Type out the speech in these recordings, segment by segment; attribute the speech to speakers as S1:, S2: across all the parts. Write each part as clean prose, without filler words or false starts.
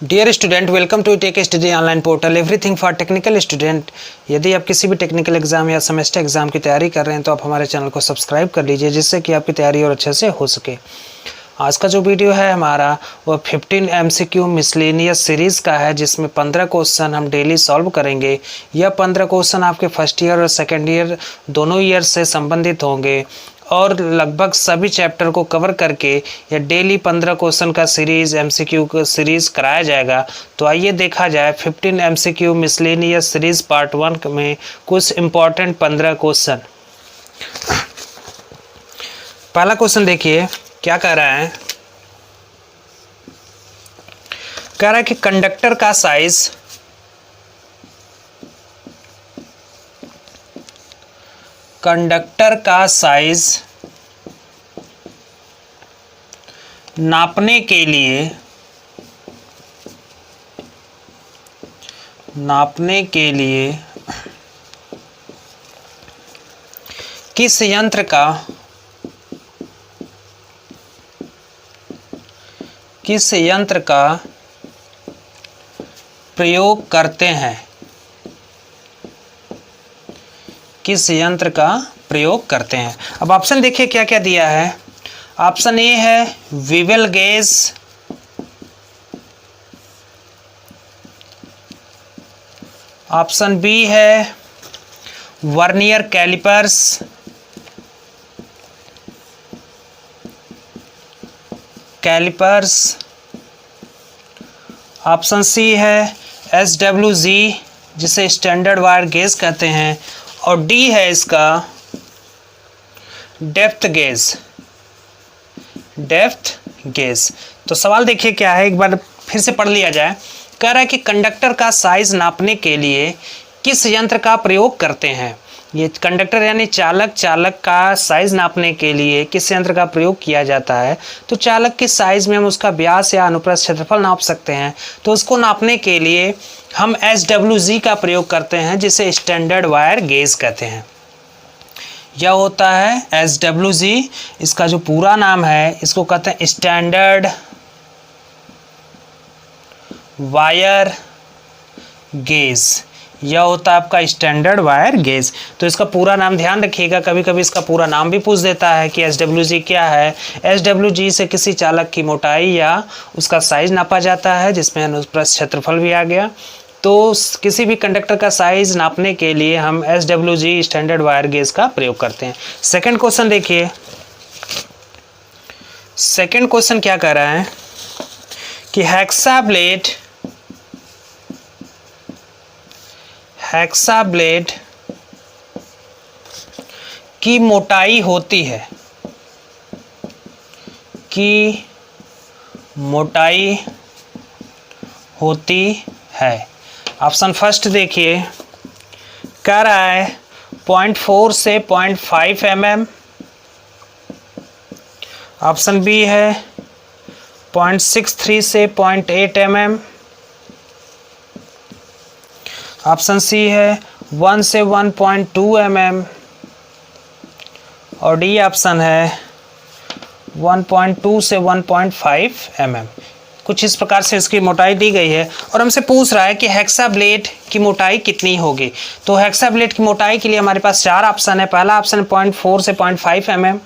S1: Dear student, welcome to tech study online portal everything for technical student. यदि आप किसी भी टेक्निकल एग्जाम या सेमेस्टर एग्जाम की तैयारी कर रहे हैं तो आप हमारे चैनल को सब्सक्राइब कर लीजिए, जिससे कि आपकी तैयारी और अच्छे से हो सके। आज का जो वीडियो है हमारा वो 15 MCQ मिसलेनियस सीरीज़ का है, जिसमें 15 क्वेश्चन हम डेली सॉल्व करेंगे। यह 15 क्वेश्चन आपके फर्स्ट ईयर और सेकेंड ईयर दोनों ईयर से संबंधित होंगे और लगभग सभी चैप्टर को कवर करके यह डेली 15 क्वेश्चन का सीरीज़ MCQ का सीरीज़ कराया जाएगा। तो आइए देखा जाए 15 MCQ मिसलेनियस सीरीज़ पार्ट 1 में कुछ इम्पॉर्टेंट 15 क्वेश्चन। पहला क्वेश्चन देखिए क्या कह रहा है। कह रहा है कि कंडक्टर का साइज नापने के लिए किस यंत्र का प्रयोग करते हैं। किस यंत्र का प्रयोग करते हैं। अब ऑप्शन देखिए क्या क्या दिया है। ऑप्शन ए है वीवेल गेज, ऑप्शन बी है वर्नियर कैलिपर्स, ऑप्शन सी है SWG जिसे स्टैंडर्ड वायर गेज कहते हैं, और डी है इसका डेप्थ गेज। तो सवाल देखिए क्या है, एक बार फिर से पढ़ लिया जाए। कह रहा है कि कंडक्टर का साइज नापने के लिए किस यंत्र का प्रयोग करते हैं। ये कंडक्टर यानी चालक का साइज नापने के लिए किस यंत्र का प्रयोग किया जाता है। तो चालक के साइज में हम उसका व्यास या अनुप्रस्थ क्षेत्रफल नाप सकते हैं। तो उसको नापने के लिए हम SWG का प्रयोग करते हैं, जिसे स्टैंडर्ड वायर गेज कहते हैं। यह होता है SWG। इसका जो पूरा नाम है इसको कहते हैं स्टैंडर्ड वायर गेज। यह होता है आपका स्टैंडर्ड वायर गेज। तो इसका पूरा नाम ध्यान रखिएगा, कभी कभी इसका पूरा नाम भी पूछ देता है कि SWG क्या है। SWG से किसी चालक की मोटाई या उसका साइज नापा जाता है, जिसमें अनुप्रस्थ क्षेत्रफल भी आ गया। तो किसी भी कंडक्टर का साइज नापने के लिए हम SWG स्टैंडर्ड वायर गेज का प्रयोग करते हैं। सेकंड क्वेश्चन देखिए। सेकंड क्वेश्चन क्या कह रहा है कि हेक्सा ब्लेड की मोटाई होती है। ऑप्शन फर्स्ट देखिए, कह रहा है 0.4 से 0.5 mm। ऑप्शन बी है 0.63 से 0.8 mm। ऑप्शन सी है 1 से 1.2 mm, और डी ऑप्शन है 1.2 से 1.5 mm। कुछ इस प्रकार से इसकी मोटाई दी गई है और हमसे पूछ रहा है कि हेक्सा ब्लेड की मोटाई कितनी होगी। तो हेक्सा ब्लेड की मोटाई के लिए हमारे पास 4 ऑप्शन है। पहला ऑप्शन है 0.4 से 0.5 mm,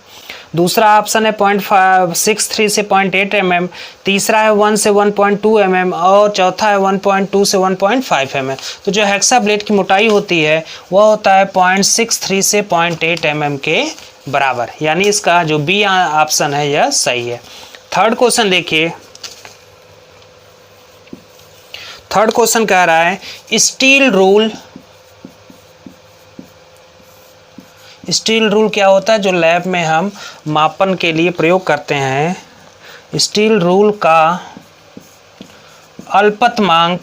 S1: दूसरा ऑप्शन है 0.63 से 0.8 mm, तीसरा है 1 से 1.2 mm, और चौथा है 1.2 से 1.5 mm। तो जो हेक्सा ब्लेड की मोटाई होती है वह होता है 0.63 से 0.8 mm के बराबर, यानी इसका जो बी ऑप्शन है यह सही है। थर्ड क्वेश्चन देखिए। थर्ड क्वेश्चन कह रहा है स्टील रूल क्या होता है, जो लैब में हम मापन के लिए प्रयोग करते हैं। स्टील रूल का अल्पतमांक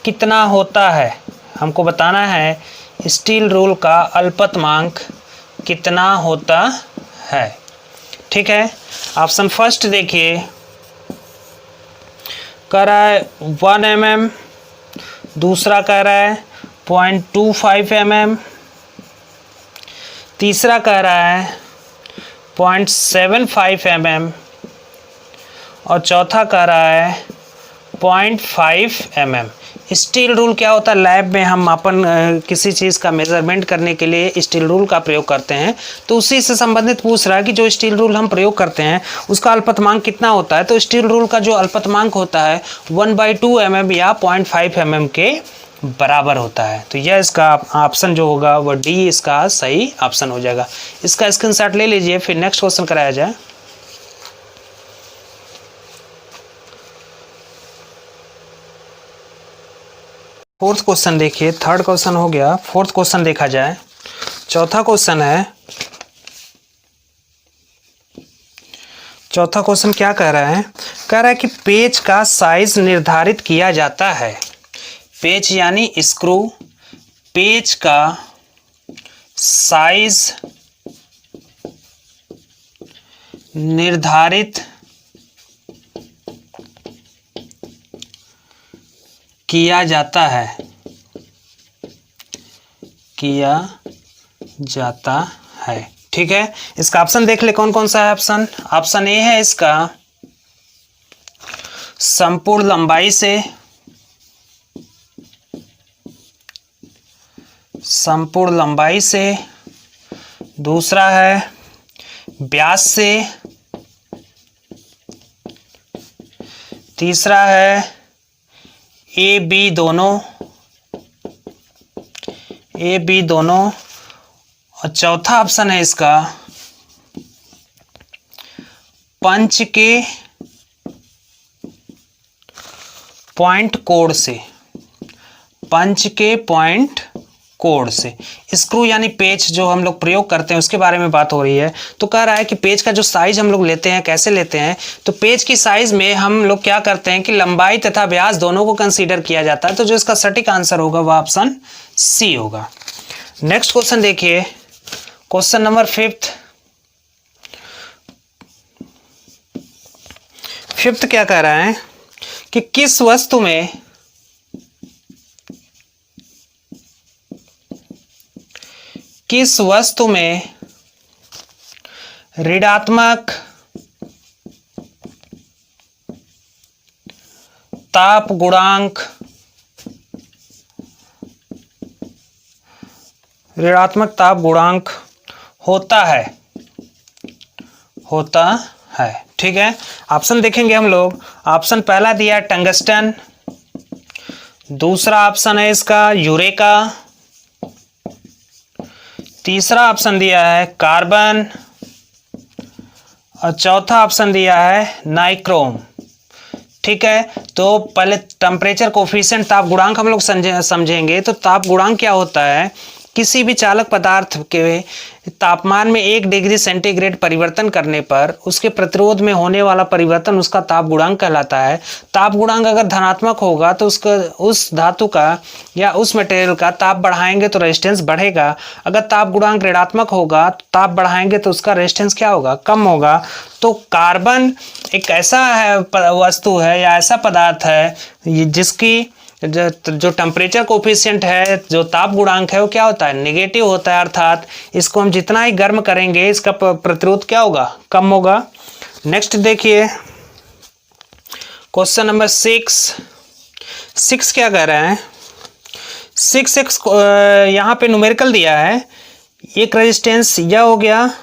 S1: कितना होता है। हमको बताना है स्टील रूल का अल्पतमांक कितना होता है। ठीक है, ऑप्शन फर्स्ट देखिए, कह रहा है 1 mm, दूसरा कह रहा है 0.25 mm, तीसरा कह रहा है 0.75 mm और चौथा कह रहा है 0.5 mm। स्टील रूल क्या होता है, लैब में हम अपन किसी चीज़ का मेजरमेंट करने के लिए स्टील रूल का प्रयोग करते हैं, तो उसी से संबंधित पूछ रहा है कि जो स्टील रूल हम प्रयोग करते हैं उसका अल्पतमांक कितना होता है। तो स्टील रूल का जो अल्पतमांक होता है 1/2 mm या 0.5 mm के बराबर होता है। तो यह इसका ऑप्शन जो होगा वो डी इसका सही ऑप्शन हो जाएगा। इसका स्क्रीनशॉट ले लीजिए, फिर नेक्स्ट क्वेश्चन कराया जाए। फोर्थ क्वेश्चन देखिए, थर्ड क्वेश्चन हो गया, फोर्थ क्वेश्चन देखा जाए। चौथा क्वेश्चन है, चौथा क्वेश्चन क्या कह रहा है, कह रहा है कि पेच का साइज निर्धारित किया जाता है। पेच यानी स्क्रू, पेच का साइज निर्धारित किया जाता है, किया जाता है। ठीक है, इसका ऑप्शन देख ले कौन कौन सा है ऑप्शन। ऑप्शन ए है इसका संपूर्ण लंबाई से, संपूर्ण लंबाई से। दूसरा है व्यास से। तीसरा है ए बी दोनों, ए बी दोनों। और चौथा ऑप्शन है इसका पंच के पॉइंट कोड से, पंच के पॉइंट कोड से। स्क्रू यानी पेच जो हम लोग प्रयोग करते हैं उसके बारे में बात हो रही है। तो कह रहा है कि पेच का जो साइज हम लोग लेते हैं, कैसे लेते हैं, तो पेच की साइज में हम लोग क्या करते हैं कि लंबाई तथा व्यास दोनों को कंसीडर किया जाता है। तो जो इसका सटीक आंसर होगा वह ऑप्शन सी होगा। नेक्स्ट क्वेश्चन देखिए, क्वेश्चन नंबर फिफ्थ क्या कह रहा है कि किस वस्तु में ऋणात्मक ताप गुणांक, ऋणात्मक ताप गुणांक होता है, होता है। ठीक है, ऑप्शन देखेंगे हम लोग। ऑप्शन पहला दिया है टंगस्टन, दूसरा ऑप्शन है इसका यूरेका, तीसरा ऑप्शन दिया है कार्बन और चौथा ऑप्शन दिया है नाइक्रोम। ठीक है, तो पहले टेम्परेचर कोफिशिएंट ताप गुणांक हम लोग समझेंगे। तो ताप गुणांक क्या होता है, किसी भी चालक पदार्थ के तापमान में 1 डिग्री सेंटीग्रेड परिवर्तन करने पर उसके प्रतिरोध में होने वाला परिवर्तन उसका ताप गुणांक कहलाता है। ताप गुणांक अगर धनात्मक होगा तो उसका, उस धातु का या उस मटेरियल का ताप बढ़ाएंगे तो रेजिस्टेंस बढ़ेगा। अगर ताप गुणांक ऋणात्मक होगा तो ताप बढ़ाएंगे तो उसका रेजिस्टेंस क्या होगा, कम होगा। तो कार्बन एक ऐसा है वस्तु है या ऐसा पदार्थ है जिसकी जो टेम्परेचर कोफिशिएंट है, जो ताप गुणांक है वो क्या होता है, नेगेटिव होता है। अर्थात इसको हम जितना ही गर्म करेंगे इसका प्रतिरोध क्या होगा, कम होगा। नेक्स्ट देखिए क्वेश्चन नंबर 6 क्या कह रहा है, 6 यहाँ पे न्यूमेरिकल दिया है। एक रेजिस्टेंस यह हो गया,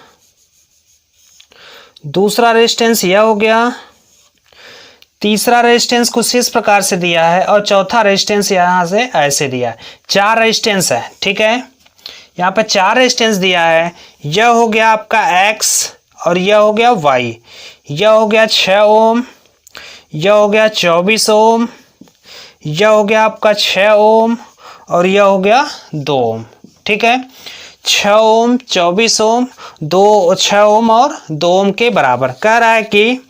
S1: दूसरा रेजिस्टेंस यह हो गया, तीसरा रेजिस्टेंस कुछ इस प्रकार से दिया है और चौथा रेजिस्टेंस यहाँ से ऐसे दिया है। 4 रेजिस्टेंस है। ठीक है, यहाँ पे 4 रेजिस्टेंस दिया है। यह हो गया आपका X और यह हो गया Y। यह हो गया 6 ओम, यह हो गया 24 ओम, यह हो गया आपका 6 ओम और यह हो गया 2 ओम। ठीक है, 6 ओम, 24 ओम, 6 ओम और 2 ओम के बराबर। कह रहा है कि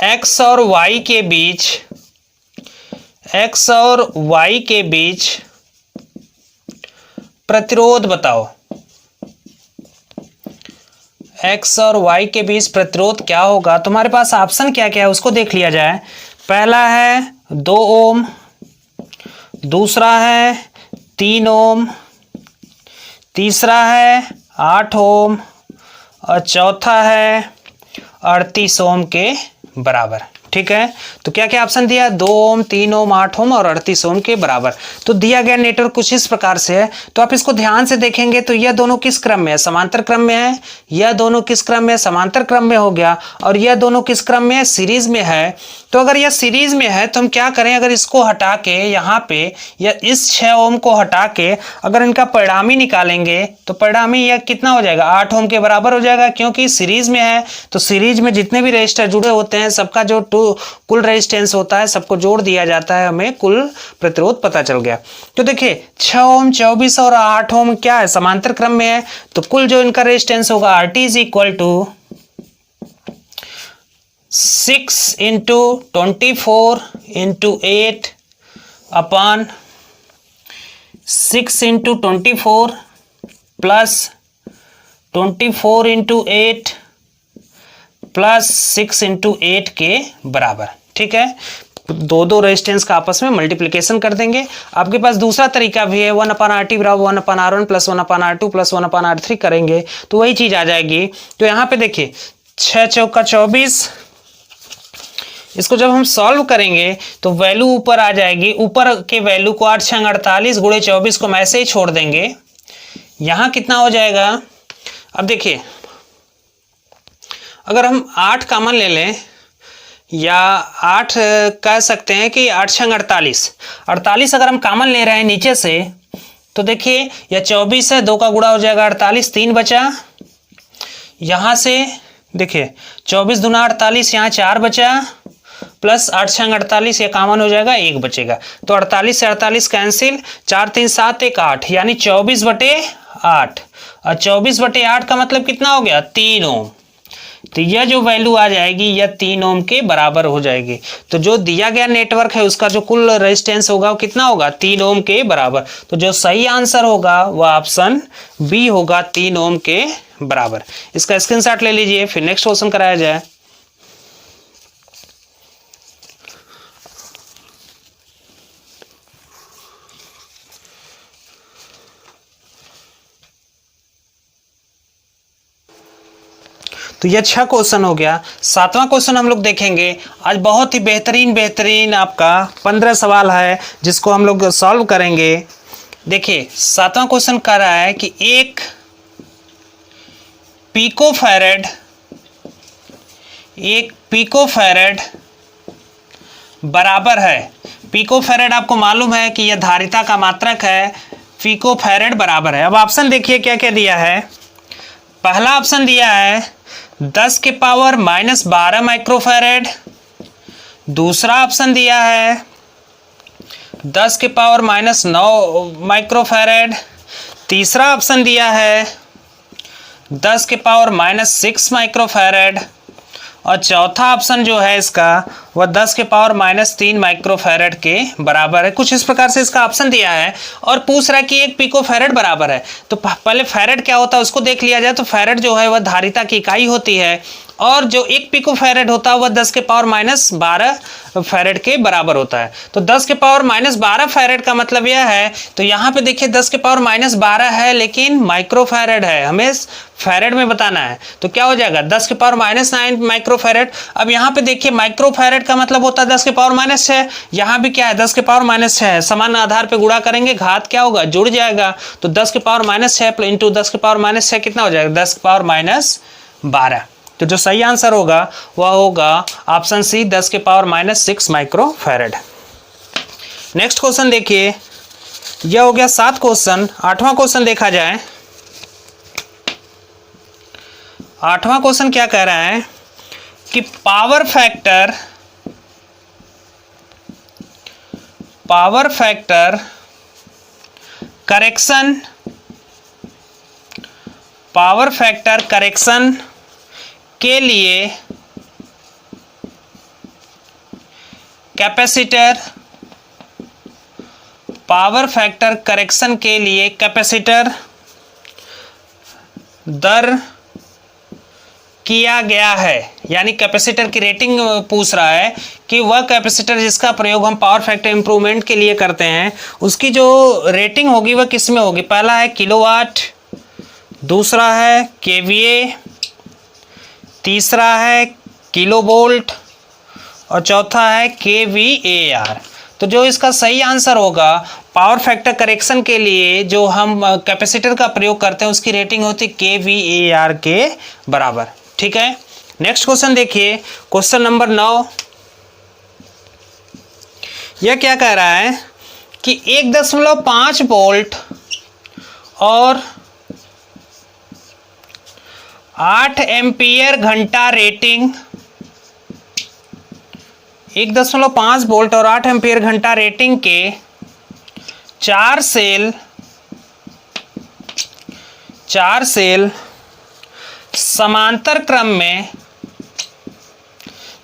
S1: X और Y के बीच, X और Y के बीच प्रतिरोध बताओ। X और Y के बीच प्रतिरोध क्या होगा। तुम्हारे पास ऑप्शन क्या क्या है उसको देख लिया जाए। पहला है 2 ओम, दूसरा है 3 ओम, तीसरा है 8 ओम और चौथा है 38 ओम के बराबर। ठीक है, तो क्या क्या ऑप्शन दिया, 2 ओम, 3 ओम, 8 ओम और 38 ओम के बराबर। तो दिया गया नेटवर्क कुछ इस प्रकार से है। तो आप इसको ध्यान से देखेंगे तो यह दोनों किस क्रम में है, समांतर क्रम में है। यह दोनों किस क्रम में है, समांतर क्रम में हो गया। और यह दोनों किस क्रम में है, सीरीज में है। तो अगर यह सीरीज में है तो हम क्या करें, अगर इसको हटा के यहाँ पे या इस 6 ओम को हटा के अगर इनका परिणामी निकालेंगे तो परिणामी यह कितना हो जाएगा, 8 ओम के बराबर हो जाएगा। क्योंकि सीरीज में है तो सीरीज में जितने भी रेजिस्टर जुड़े होते हैं सबका जो कुल रेजिस्टेंस होता है सबको जोड़ दिया जाता है, हमें कुल प्रतिरोध पता चल गया। तो देखिए 6 ओम, 24 और 8 ओम क्या है, समांतर क्रम में है। तो कुल जो इनका रेजिस्टेंस होगा RT is equal to 6 into 24 into 8 upon 6 into 24 plus 24 into 8 plus 6 into 8 के बराबर। ठीक है, दो रेजिस्टेंस का आपस में मल्टीप्लिकेशन कर देंगे। आपके पास दूसरा तरीका भी है, 1/RT बराबर 1/R1 plus 1/R2 plus 1/R3 करेंगे तो वही चीज आ जाएगी। तो यहाँ पे देखिए 6 चौका 24, इसको जब हम सॉल्व करेंगे तो वैल्यू ऊपर आ जाएगी। ऊपर के वैल्यू को 8 6 48 गुणे 24 को हम ऐसे ही छोड़ देंगे। यहाँ कितना हो जाएगा, अब देखिए अगर हम 8 कॉमन ले लें या 8 कह सकते हैं कि 8 6 48 अगर हम कॉमन ले रहे हैं नीचे से तो देखिए यह 24 है, 2 का गुणा हो जाएगा 48, 3 बचा। यहाँ से देखिए 24 दूना 48, यहाँ 4 बचा प्लस 8 6 48, ये कॉमन हो जाएगा, 1 बचेगा। तो 48 से 48 कैंसिल, 4 3 7 1 8 यानी 24/8। और 24/8 का मतलब कितना हो गया, 3 ओम। तो यह जो वैल्यू आ जाएगी यह 3 ओम के बराबर हो जाएगी। तो जो दिया गया नेटवर्क है उसका जो कुल रेजिस्टेंस होगा वो कितना होगा, 3 ओम के बराबर। तो जो सही आंसर होगा वह ऑप्शन बी होगा, 3 ओम के बराबर। इसका स्क्रीनशॉट ले लीजिए, फिर नेक्स्ट क्वेश्चन कराया जाए। तो यह 6 क्वेश्चन हो गया। 7वां क्वेश्चन हम लोग देखेंगे। आज बहुत ही बेहतरीन आपका 15 सवाल है जिसको हम लोग सॉल्व करेंगे। देखिए 7वां क्वेश्चन कह रहा है कि एक पिकोफैरेड बराबर है। पिकोफैरेड आपको मालूम है कि यह धारिता का मात्रक है, पिकोफैरेड बराबर है। अब ऑप्शन देखिए क्या क्या दिया है। पहला ऑप्शन दिया है 10 के पावर -12 माइक्रोफैरेड। दूसरा ऑप्शन दिया है 10 के पावर -9 माइक्रोफैरेड। तीसरा ऑप्शन दिया है 10 के पावर -6 माइक्रोफैरेड। और चौथा ऑप्शन जो है इसका वह 10 के पावर -3 माइक्रोफैरेड के बराबर है। कुछ इस प्रकार से इसका ऑप्शन दिया है और पूछ रहा है कि एक पिकोफैरेड बराबर है। तो पहले फैरेड क्या होता है उसको देख लिया जाए। तो फैरेड जो है वह धारिता की इकाई होती है और जो एक पिकोफैरेड होता है वह 10 के पावर -12 फैरेड के बराबर होता है। तो 10 के पावर -12 फैरेड का मतलब यह है, तो यहाँ पे देखिए 10 के पावर -12 है लेकिन माइक्रोफैरेड है, हमें फैरेड में बताना है। तो क्या हो जाएगा 10 के पावर -9 माइक्रोफैरेड। अब यहाँ पे देखिए माइक्रोफैरेड का मतलब होता है 10 के पावर -6। यहाँ भी क्या है 10 के पावर -6 है, समान आधार पे गुणा करेंगे घात क्या होगा जुड़ जाएगा। तो 10 के पावर -6 इंटू 10 के पावर -6 कितना हो जाएगा 10 के पावर -12। तो जो सही आंसर होगा वह होगा ऑप्शन सी 10 के पावर -6 माइक्रोफैरेड। नेक्स्ट क्वेश्चन देखिए, यह हो गया 7 क्वेश्चन। 8वां क्वेश्चन देखा जाए। 8वां क्वेश्चन क्या कह रहा है कि पावर फैक्टर करेक्शन के लिए कैपेसिटर दर किया गया है। यानी कैपेसिटर की रेटिंग पूछ रहा है कि वह कैपेसिटर जिसका प्रयोग हम पावर फैक्टर इंप्रूवमेंट के लिए करते हैं उसकी जो रेटिंग होगी वह किस में होगी। पहला है किलोवाट, दूसरा है केवीए तीसरा है किलो वोल्ट और चौथा है kVAR। तो जो इसका सही आंसर होगा, पावर फैक्टर करेक्शन के लिए जो हम कैपेसिटर का प्रयोग करते हैं उसकी रेटिंग होती है kVAR के बराबर। ठीक है, नेक्स्ट क्वेश्चन देखिए, क्वेश्चन नंबर 9। यह क्या कह रहा है कि 1.5 वोल्ट और 8 एम्पीयर घंटा रेटिंग, 1.5 वोल्ट और 8 एम्पीयर घंटा रेटिंग के 4 सेल समांतर क्रम में,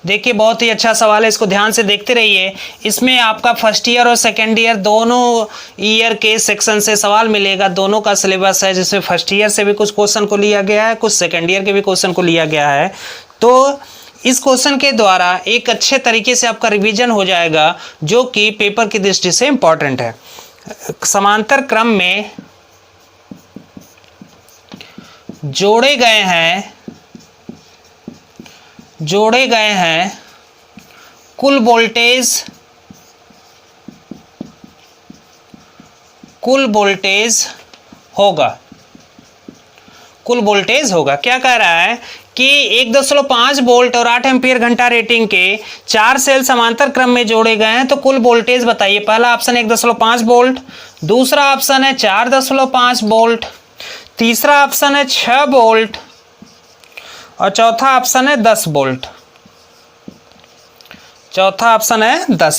S1: देखिए बहुत ही अच्छा सवाल है, इसको ध्यान से देखते रहिए। इसमें आपका फर्स्ट ईयर और सेकेंड ईयर दोनों ईयर के सेक्शन से सवाल मिलेगा, दोनों का सिलेबस है, जिसमें फर्स्ट ईयर से भी कुछ क्वेश्चन को लिया गया है, कुछ सेकेंड ईयर के भी क्वेश्चन को लिया गया है। तो इस क्वेश्चन के द्वारा एक अच्छे तरीके से आपका रिवीजन हो जाएगा, जो कि पेपर की दृष्टि से इंपॉर्टेंट है। समांतर क्रम में जोड़े गए हैं कुल वोल्टेज होगा। क्या कह रहा है कि 1.5 वोल्ट और 8 एम्पीयर घंटा रेटिंग के 4 सेल समांतर क्रम में जोड़े गए हैं, तो कुल वोल्टेज बताइए। पहला ऑप्शन है 1.5 वोल्ट, दूसरा ऑप्शन है 4.5 वोल्ट, तीसरा ऑप्शन है 6 वोल्ट और चौथा ऑप्शन है 10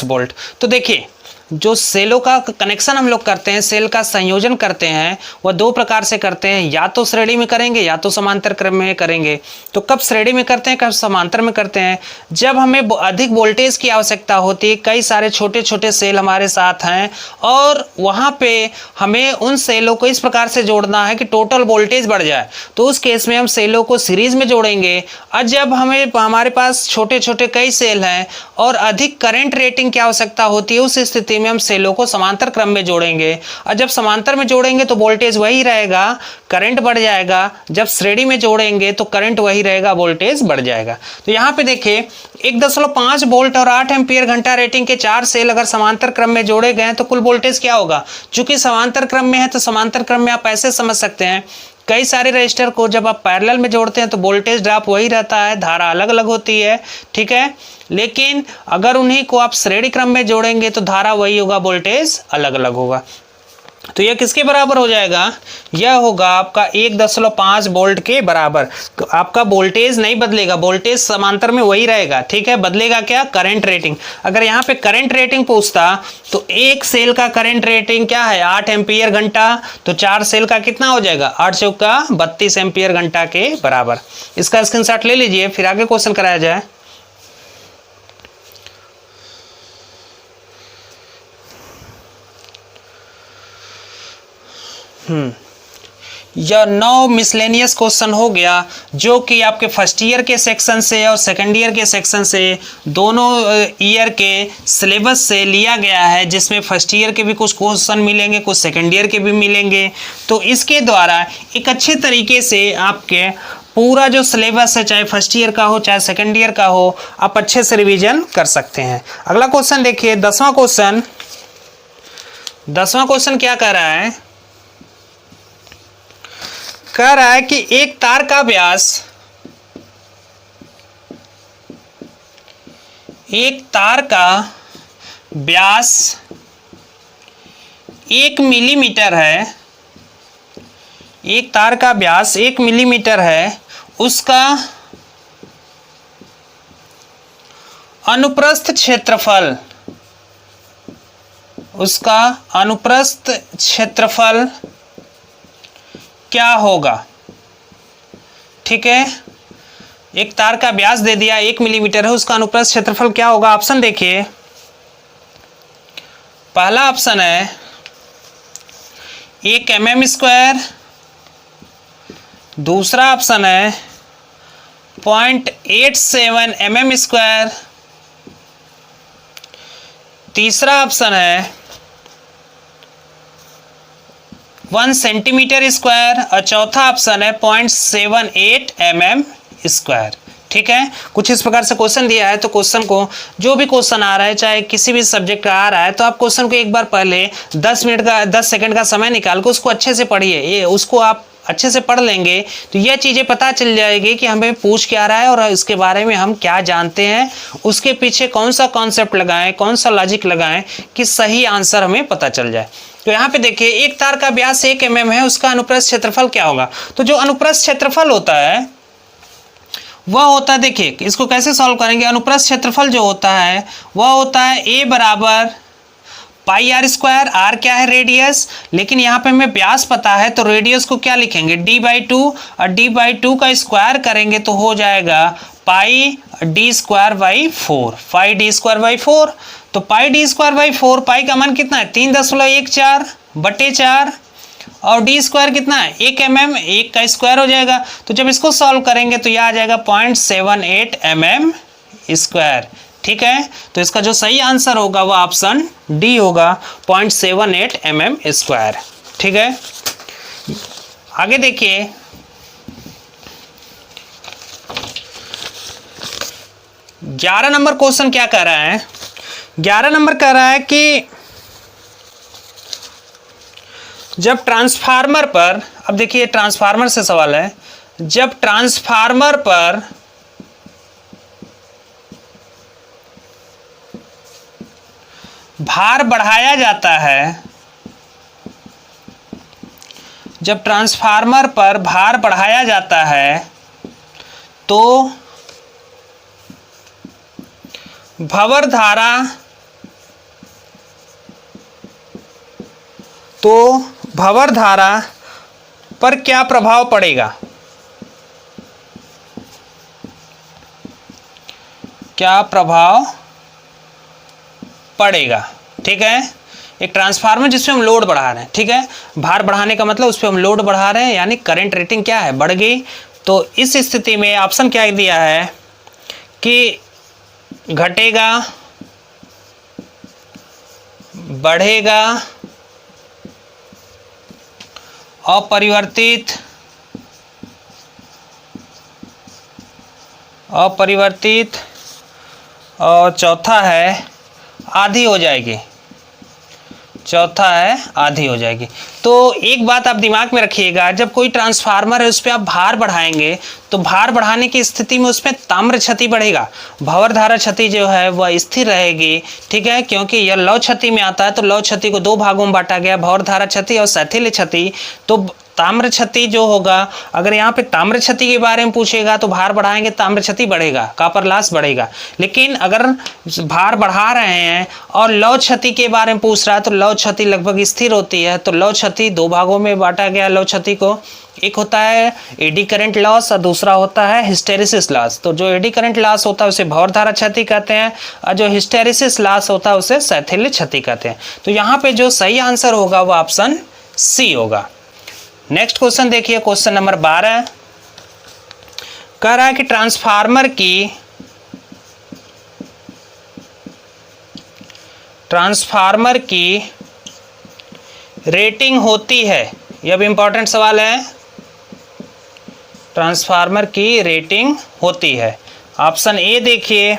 S1: वोल्ट। तो देखिए, जो सेलों का कनेक्शन हम लोग करते हैं, सेल का संयोजन करते हैं, वह 2 प्रकार से करते हैं, या तो श्रेणी में करेंगे या तो समांतर क्रम में करेंगे। तो कब श्रेणी में करते हैं, कब समांतर में करते हैं? जब हमें अधिक वोल्टेज की आवश्यकता होती है, कई सारे छोटे छोटे सेल हमारे साथ हैं और वहाँ पे हमें उन सेलों को इस प्रकार से जोड़ना है कि टोटल वोल्टेज बढ़ जाए, तो उस केस में हम सेलों को सीरीज में जोड़ेंगे। और जब हमारे पास छोटे छोटे कई सेल हैं और अधिक करंट रेटिंग की आवश्यकता होती है, उस स्थिति में हम सेलों को समांतर क्रम में जोड़ेंगे। और जब समांतर में जोड़ेंगे तो वोल्टेज वही रहेगा, करंट बढ़ जाएगा। जब श्रेणी में जोड़ेंगे तो करंट वही रहेगा, वोल्टेज बढ़ जाएगा। तो यहाँ पे देखिए, 1.5 वोल्ट और 8 एम्पीयर घंटा रेटिंग के 4 सेल अगर समांतर क्रम में जोड़े गए तो कुल वोल्टेज क्या होगा? चूंकि समांतर क्रम में है तो समांतर क्रम में आप ऐसे समझ सकते हैं, कई सारे रजिस्टर को जब आप पैरेलल में जोड़ते हैं तो वोल्टेज ड्रॉप वही रहता है, धारा अलग अलग होती है। ठीक है, लेकिन अगर उन्हीं को आप श्रेणी क्रम में जोड़ेंगे तो धारा वही होगा, वोल्टेज अलग अलग होगा। तो यह किसके बराबर हो जाएगा? यह होगा आपका 1.5 वोल्ट के बराबर। तो आपका वोल्टेज नहीं बदलेगा, वोल्टेज समांतर में वही रहेगा। ठीक है, बदलेगा क्या? Current rating. अगर यहाँ पे करंट रेटिंग पूछता तो एक सेल का करंट रेटिंग क्या है? 8 एम्पीयर घंटा। तो 4 सेल का कितना हो जाएगा? 8 चौका 32 एम्पीयर घंटा के बराबर। इसका स्क्रीनशॉट ले लीजिए, फिर आगे क्वेश्चन कराया जाए। यह 9 मिसलेनियस क्वेश्चन हो गया, जो कि आपके फर्स्ट ईयर के सेक्शन से और सेकंड ईयर के सेक्शन से, दोनों ईयर के सिलेबस से लिया गया है, जिसमें फर्स्ट ईयर के भी कुछ क्वेश्चन मिलेंगे, कुछ सेकंड ईयर के भी मिलेंगे। तो इसके द्वारा एक अच्छे तरीके से आपके पूरा जो सिलेबस है, चाहे फर्स्ट ईयर का हो चाहे सेकंड ईयर का हो, आप अच्छे से रिवीजन कर सकते हैं। अगला क्वेश्चन देखिए, 10वां क्वेश्चन क्या कह रहा है? कह रहा है कि एक तार का व्यास 1 मिलीमीटर है। एक तार का व्यास 1 मिलीमीटर है। उसका अनुप्रस्थ क्षेत्रफल क्या होगा? ठीक है, एक तार का व्यास दे दिया 1 मिलीमीटर है, उसका अनुप्रस्थ क्षेत्रफल क्या होगा? ऑप्शन देखिए, पहला ऑप्शन है 1 mm², दूसरा ऑप्शन है 0.87 mm², तीसरा ऑप्शन है 1 सेंटीमीटर स्क्वायर और चौथा ऑप्शन है 0.78 mm²। ठीक है, कुछ इस प्रकार से क्वेश्चन दिया है। तो क्वेश्चन को, जो भी क्वेश्चन आ रहा है चाहे किसी भी सब्जेक्ट का आ रहा है, तो आप क्वेश्चन को एक बार पहले 10 सेकंड का समय निकाल कर उसको अच्छे से पढ़िए। ये उसको आप अच्छे से पढ़ लेंगे तो यह चीज़ें पता चल जाएगी कि हमें पूछ क्या रहा है और इसके बारे में हम क्या जानते हैं, उसके पीछे कौन सा कॉन्सेप्ट लगाएं, कौन सा लॉजिक लगाएं कि सही आंसर हमें पता चल जाए। तो यहाँ पे देखिए, एक तार का व्यास 1 mm है, उसका अनुप्रस्थ क्षेत्रफल क्या होगा। तो जो अनुप्रस्थ क्षेत्रफल होता है वह होता है, देखिए इसको कैसे सॉल्व करेंगे। अनुप्रस्थ क्षेत्रफल जो होता है वह होता है a बराबर पाई आर स्क्वायर, आर क्या है रेडियस, लेकिन यहाँ पे हमें व्यास पता है तो रेडियस को क्या लिखेंगे d/2, और d/2 का स्क्वायर करेंगे तो हो जाएगा पाई d²/4, पाई d²/4। तो पाई d²/4, पाई का मान कितना है 3.14/4, और डी स्क्वायर कितना है 1 mm, 1 का स्क्वायर हो जाएगा। तो जब इसको सॉल्व करेंगे तो यह आ जाएगा 0.78 mm स्क्वायर। ठीक है, तो इसका जो सही आंसर होगा वह ऑप्शन डी होगा, 0.78 mm स्क्वायर। ठीक है, आगे देखिए, ग्यारह नंबर क्वेश्चन क्या कह रहा है। 11 नंबर कह रहा है कि जब ट्रांसफार्मर पर, अब देखिए ट्रांसफार्मर से सवाल है, जब ट्रांसफार्मर पर भार बढ़ाया जाता है, जब ट्रांसफार्मर पर भार बढ़ाया जाता है तो भंवर धारा, तो भंवर धारा पर क्या प्रभाव पड़ेगा, क्या प्रभाव पड़ेगा। ठीक है, एक ट्रांसफार्मर जिसमें हम लोड बढ़ा रहे हैं, ठीक है, भार बढ़ाने का मतलब उस पर हम लोड बढ़ा रहे हैं, यानी करंट रेटिंग क्या है बढ़ गई। तो इस स्थिति में ऑप्शन क्या दिया है कि घटेगा, बढ़ेगा, अपरिवर्तित, अपरिवर्तित, और चौथा है आधी हो जाएगी, चौथा है आधी हो जाएगी। तो एक बात आप दिमाग में रखिएगा, जब कोई ट्रांसफार्मर है उस पर आप भार बढ़ाएंगे तो भार बढ़ाने की स्थिति में उसमें ताम्र क्षति बढ़ेगा, भंवर धारा क्षति जो है वह स्थिर रहेगी। ठीक है, क्योंकि यह लौ क्षति में आता है, तो लौ क्षति को 2 भागों में बांटा गया, भंवर धारा क्षति और शैथिल्य क्षति। तो ताम्र क्षति जो होगा, अगर यहाँ पे ताम्र क्षति के बारे में पूछेगा तो भार बढ़ाएंगे ताम्र क्षति बढ़ेगा, कॉपर लॉस बढ़ेगा। लेकिन अगर भार बढ़ा रहे हैं और लौ क्षति के बारे में पूछ रहा है तो लौ क्षति लगभग स्थिर होती है। तो लौ क्षति 2 भागों में बांटा गया लौ क्षति को, एक होता है एडी करंट लॉस और दूसरा होता है हिस्टेरिसिस लॉस। तो जो एडी करंट लॉस होता है उसे भंवर धारा क्षति कहते हैं, और जो हिस्टेरिसिस लॉस होता है उसे शैथिल्य क्षति कहते हैं। तो यहाँ पे जो सही आंसर होगा वो ऑप्शन सी होगा। नेक्स्ट क्वेश्चन देखिए, क्वेश्चन नंबर 12 कह रहा है कि ट्रांसफार्मर की रेटिंग होती है, यह भी इंपॉर्टेंट सवाल है, ट्रांसफार्मर की रेटिंग होती है। ऑप्शन ए देखिए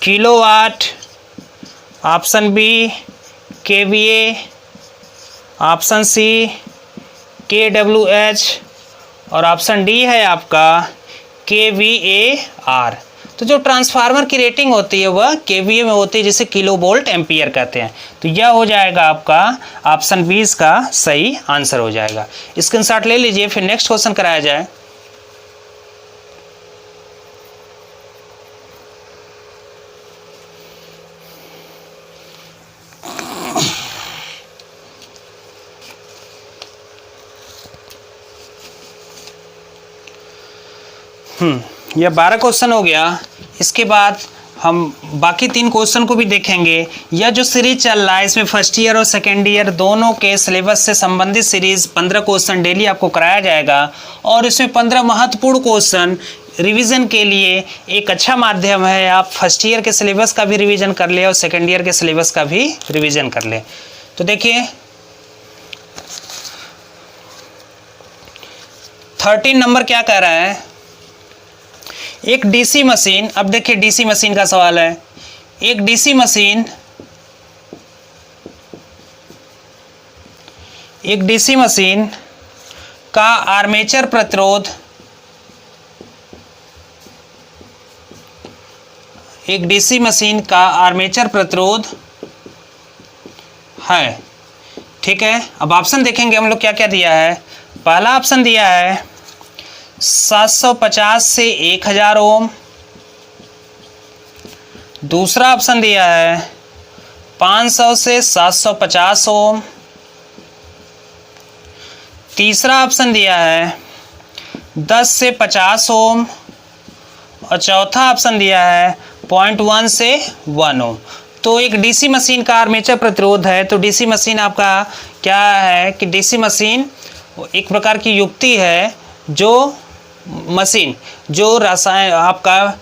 S1: kilowatt, option B KVA, option C kWh, और ऑप्शन डी है आपका kVAR। तो जो ट्रांसफार्मर की रेटिंग होती है वह केवीए में होती है, जिसे किलो वोल्ट एम्पियर कहते हैं। तो यह हो जाएगा आपका ऑप्शन 20 का सही आंसर हो जाएगा। स्क्रीनशॉट ले लीजिए, फिर नेक्स्ट क्वेश्चन कराया जाए। यह 12 क्वेश्चन हो गया। इसके बाद हम बाकी 3 क्वेश्चन को भी देखेंगे। यह जो सीरीज चल रहा है इसमें फर्स्ट ईयर और सेकेंड ईयर दोनों के सिलेबस से संबंधित सीरीज 15 क्वेश्चन डेली आपको कराया जाएगा, और इसमें 15 महत्वपूर्ण क्वेश्चन रिवीजन के लिए एक अच्छा माध्यम है। आप फर्स्ट ईयर के सिलेबस का भी रिवीजन कर ले और सेकेंड ईयर के सिलेबस का भी रिवीजन कर ले। तो देखिए 13 नंबर क्या कह रहा है एक डीसी मशीन, अब देखिए डीसी मशीन का सवाल है। एक डीसी मशीन का आर्मेचर प्रतिरोध, एक डीसी मशीन का आर्मेचर प्रतिरोध है, ठीक है। अब ऑप्शन देखेंगे हम लोग क्या क्या दिया है। पहला ऑप्शन दिया है 750 से 1000 ओम। दूसरा ऑप्शन दिया है 500 से 750 ओम। तीसरा ऑप्शन दिया है 10 से 50 ओम। और चौथा ऑप्शन दिया है 0.1 से 1 ओम। तो एक डीसी मशीन का आर्मेचर प्रतिरोध है। तो डीसी मशीन आपका क्या है कि डीसी मशीन एक प्रकार की युक्ति है जो मशीन जो रसायन आपका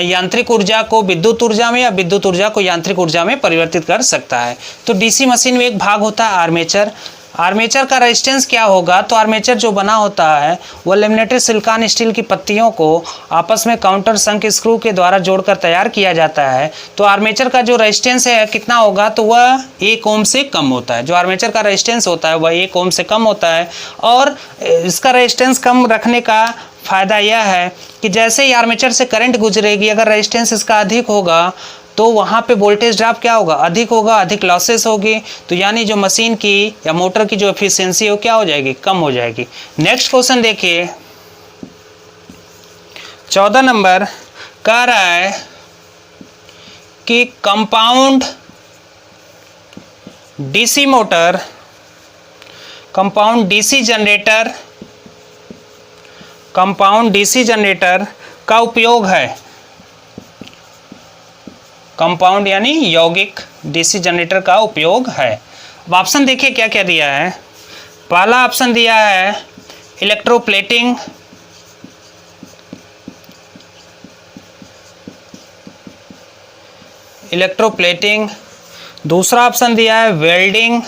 S1: यांत्रिक ऊर्जा को विद्युत ऊर्जा में या विद्युत ऊर्जा को यांत्रिक ऊर्जा में परिवर्तित कर सकता है। तो डीसी मशीन में एक भाग होता है आर्मेचर। आर्मेचर का रेजिस्टेंस क्या होगा, तो आर्मेचर जो बना होता है वो लेमिनेटेड सिलिकॉन स्टील की पत्तियों को आपस में काउंटर संक स्क्रू के द्वारा जोड़कर तैयार किया जाता है। तो आर्मेचर का जो रेजिस्टेंस है कितना होगा, तो वह 1 ओम से कम होता है। जो आर्मेचर का रेजिस्टेंस होता है वह 1 ओम से कम होता है। और इसका रेजिस्टेंस कम रखने का फ़ायदा यह है कि जैसे ही आर्मेचर से करंट गुजरेगी, अगर रेजिस्टेंस इसका अधिक होगा तो वहाँ पे वोल्टेज ड्रॉप क्या होगा, अधिक होगा, अधिक लॉसेस होगी। तो यानी जो मशीन की या मोटर की जो एफिशिएंसी है वो क्या हो जाएगी, कम हो जाएगी। नेक्स्ट क्वेश्चन देखिए 14 नंबर कह रहा है कि compound DC motor, compound DC generator का उपयोग है। कंपाउंड यानी यौगिक डीसी जनरेटर का उपयोग है। अब ऑप्शन देखिए क्या क्या दिया है। पहला ऑप्शन दिया है इलेक्ट्रोप्लेटिंग। दूसरा ऑप्शन दिया है वेल्डिंग।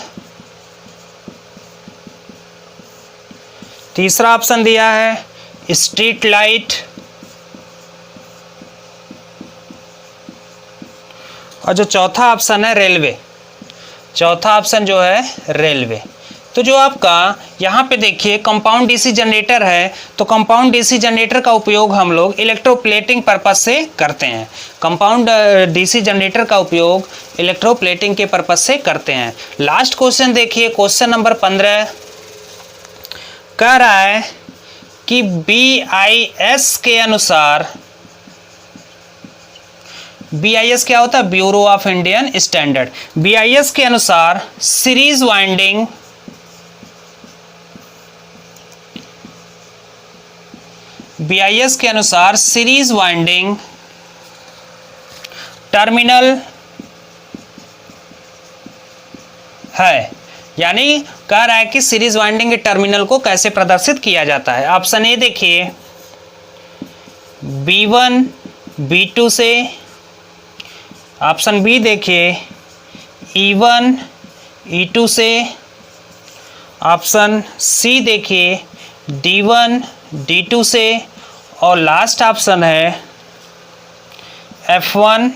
S1: तीसरा ऑप्शन दिया है स्ट्रीट लाइट। और जो चौथा ऑप्शन है रेलवे। चौथा ऑप्शन जो है रेलवे। तो जो आपका यहाँ पे देखिए कंपाउंड डीसी जनरेटर है, तो कंपाउंड डीसी जनरेटर का उपयोग हम लोग इलेक्ट्रोप्लेटिंग पर्पस से करते हैं। कंपाउंड डीसी जनरेटर का उपयोग इलेक्ट्रोप्लेटिंग के पर्पस से करते हैं। लास्ट क्वेश्चन देखिए क्वेश्चन नंबर 15 कह रहा है कि BIS के अनुसार, BIS क्या होता है, bureau of Indian standard. BIS के अनुसार सीरीज वाइंडिंग टर्मिनल है। यानी कह रहा है कि सीरीज वाइंडिंग के टर्मिनल को कैसे प्रदर्शित किया जाता है। ऑप्शन ए देखिए B1 B2 से। ऑप्शन बी देखिए E1 E2 से। ऑप्शन सी देखिए D1 D2 से। और लास्ट ऑप्शन है F1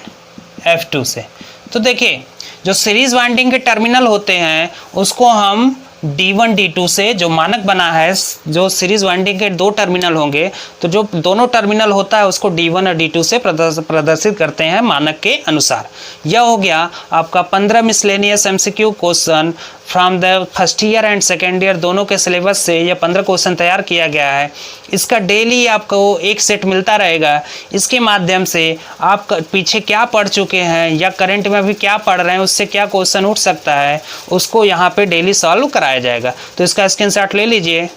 S1: F2 से। तो देखिए जो सीरीज वाइंडिंग के टर्मिनल होते हैं उसको हम D1 D2 से, जो मानक बना है, जो सीरीज वाइंडिंग के 2 टर्मिनल होंगे तो जो दोनों टर्मिनल होता है उसको D1 और D2 से प्रदर्शित करते हैं मानक के अनुसार। यह हो गया आपका 15 miscellaneous MCQ question from the first year and second year दोनों के सिलेबस से यह 15 क्वेश्चन तैयार किया गया है। इसका डेली आपको एक सेट मिलता रहेगा। इसके माध्यम से आप पीछे क्या पढ़ चुके हैं या करंट में अभी क्या पढ़ रहे हैं, उससे क्या क्वेश्चन उठ सकता है, उसको यहाँ पे डेली सॉल्व कराया जाएगा। तो इसका स्क्रीनशॉट ले लीजिए।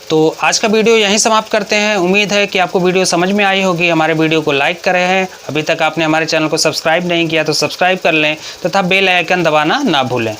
S1: तो आज का वीडियो यहीं समाप्त करते हैं। उम्मीद है कि आपको वीडियो समझ में आई होगी। हमारे वीडियो को लाइक करें हैं, अभी तक आपने हमारे चैनल को सब्सक्राइब नहीं किया तो सब्सक्राइब कर लें तथा बेल आइकन दबाना ना भूलें।